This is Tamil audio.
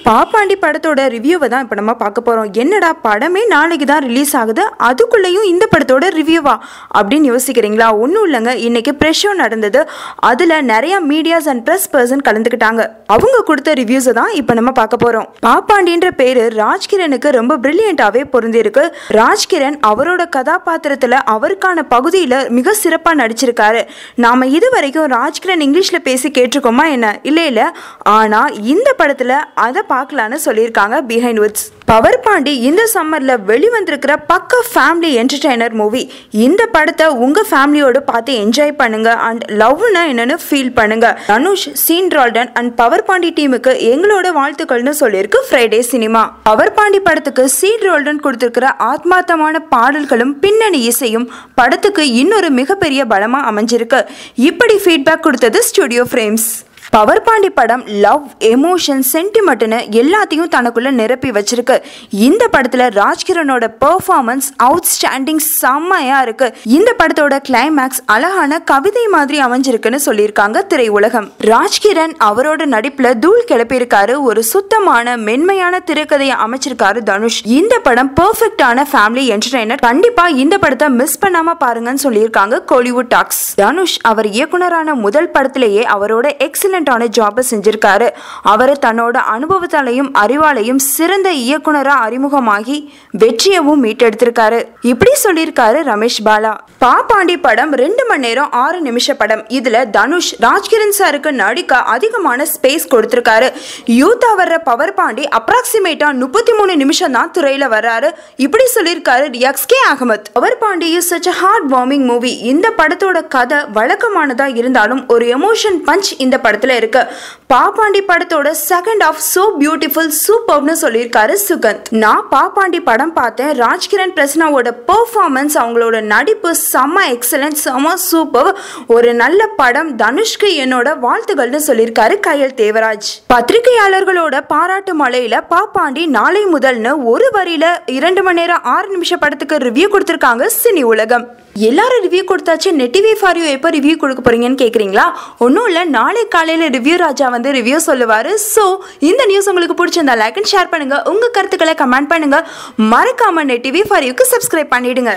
பாப்பாண்டி படத்தோட ரிவ்யூவை தான் இப்போ நம்ம பார்க்க போகிறோம். என்னடா படமே நாளைக்கு தான் ரிலீஸ் ஆகுது, அதுக்குள்ளேயும் இந்த படத்தோட ரிவ்யூவா அப்படின்னு யோசிக்கிறீங்களா? ஒன்றும் இல்லைங்க, இன்னைக்கு ப்ரெஸ் ஷோ நடந்தது. அதில் நிறைய மீடியாஸ் அண்ட் ப்ரெஸ் பர்சன் கலந்துக்கிட்டாங்க. அவங்க கொடுத்த ரிவ்யூஸை தான் இப்போ நம்ம பார்க்க போகிறோம். பாப்பாண்டின்ற பேர் ராஜ்கிரனுக்கு ரொம்ப பிரில்லியண்டாகவே பொருந்திருக்கு. ராஜ்கிரண் அவரோட கதாபாத்திரத்தில் அவருக்கான பகுதியில் மிக சிறப்பாக நடிச்சிருக்காரு. நாம் இது வரைக்கும் ராஜ்கிரண் இங்கிலீஷில் பேசி கேட்டிருக்கோமா என்ன? இல்லை. ஆனால் இந்த படத்தில் அதை பார்க்கலான்னு சொல்லியிருக்காங்க பிஹைண்ட் வுட்ஸ். பவர் பாண்டி இந்த சம்மர்ல வெளிவந்திருக்கிற பக்க ஃபேமிலி என்டர்டெய்னர் மூவி. இந்த படத்தை உங்க ஃபேமிலியோடு பார்த்து என்ஜாய் பண்ணுங்க அண்ட் லவ்னா என்னன்னு ஃபீல் பண்ணுங்க. தனுஷ், சீன் ரால்டன் அண்ட் பவர் பாண்டி டீமுக்கு எங்களோட வாழ்த்துக்கள்னு சொல்லியிருக்கு ஃப்ரைடே சினிமா. பவர் பாண்டி படத்துக்கு சீன் ரால்டன் கொடுத்திருக்கிற ஆத்மார்த்தமான பாடல்களும் பின்னணி இசையும் படத்துக்கு இன்னொரு மிகப்பெரிய பலமா அமைஞ்சிருக்கு. இப்படி ஃபீட்பேக் கொடுத்தது ஸ்டுடியோ ஃப்ரேம்ஸ். பவர் பாண்டி படம் லவ், எமோஷன், சென்டிமெண்ட்னு எல்லாத்தையும் தனக்குள்ள நிரப்பி வச்சிருக்கு. இந்த படத்துல ராஜ்கிரனோட பெர்ஃபார்மன்ஸ் அவுட்ஸ்டாண்டிங், செம்மையா இருக்கு. இந்த படத்தோட கிளைமேக்ஸ் அழகான கவிதை மாதிரி அமைஞ்சிருக்குன்னு சொல்லியிருக்காங்க திரையுலகம். ராஜ்கிரண் அவரோட நடிப்புல தூள் கிளப்பியிருக்காரு. ஒரு சுத்தமான மென்மையான திரைக்கதையை அமைச்சிருக்காரு தனுஷ். இந்த படம் பெர்ஃபெக்டான ஃபேமிலி என்டர்டெய்னர். கண்டிப்பா இந்த படத்தை மிஸ் பண்ணாம பாருங்கன்னு சொல்லியிருக்காங்க கோலிவுட் டாக்ஸ். தனுஷ் அவர் இயக்குனரான முதல் படத்திலேயே அவரோட எக்ஸலண்ட் ஜாப் செஞ்சிருக்காரு. அவர் தன்னோட அனுபவத்தாலையும் அறிவாலையும் சிறந்த இயக்குனரா அறிமுகமாகி வெற்றியவும் மீட்டெடுத்திருக்காரு. இப்படி சொல்லியிருக்காரு ரமேஷ் பாலா. பாப்பாண்டி படம் 2 மணி நேரம் 6 நிமிஷ படம். இதுல தனுஷ் ராஜ்கிரண் சாருக்கு நடிக்க அதிகமான ஸ்பேஸ் கொடுத்திருக்காரு. யூத்தா வர்ற பவர் பாண்டி அப்ராக்சிமேட்டா 33 நிமிஷம் தான் துறையில வர்றாரு. இப்படி சொல்லியிருக்காரு எக்ஸ்கே Ahmed. Power Pandi is such a heart warming movie. இந்த படத்தோட கதை வழக்கமானதா இருந்தாலும் ஒரு எமோஷன் பஞ்ச் இந்த படத்துல இருக்கு. பாப்பாண்டி படத்தோட செகண்ட் ஆஃப் சோ பியூட்டிஃபுல், சூப்பர்னு சொல்லியிருக்காரு சுகந்த். நான் பாப்பாண்டி படம் பார்த்தேன். ராஜ்கிரண் பிரசன்னாவோட பெர்ஃபார்மன்ஸ், அவங்களோட நடிப்பு செம்ம எக்ஸலன்ட், செம்ம சூப்பர். ஒரு நல்ல படம். தனுஷ்க்கு என்னோட வாழ்த்துக்கள்னு சொல்லியிருக்காரு கயல் தேவராஜ். பத்திரிகையாளர்களோட பாராட்டு மழையில பாப்பாண்டி நாளை முதல்னு ஒரு வரியில 2 மணி நேரம் 6 நிமிஷ படத்துக்கு ரிவ்யூ கொடுத்திருக்காங்க சினி உலகம். எல்லாரும் ரிவ்யூ கொடுத்தாச்சு, நெட்டிவி ஃபார் யூ எப்போ ரிவ்யூ கொடுக்க போறீங்கன்னு கேட்குறீங்களா? ஒன்றும் இல்லை, நாளை காலையில் ரிவ்யூ ராஜா வந்து ரிவ்யூ சொல்லுவார். ஸோ இந்த நியூஸ் உங்களுக்கு பிடிச்சிருந்தா லைக் அண்ட் ஷேர் பண்ணுங்க, உங்கள் கருத்துக்களை கமெண்ட் பண்ணுங்க, மறக்காம நெட்டிவி ஃபார் யூக்கு சப்ஸ்கிரைப் பண்ணிடுங்க.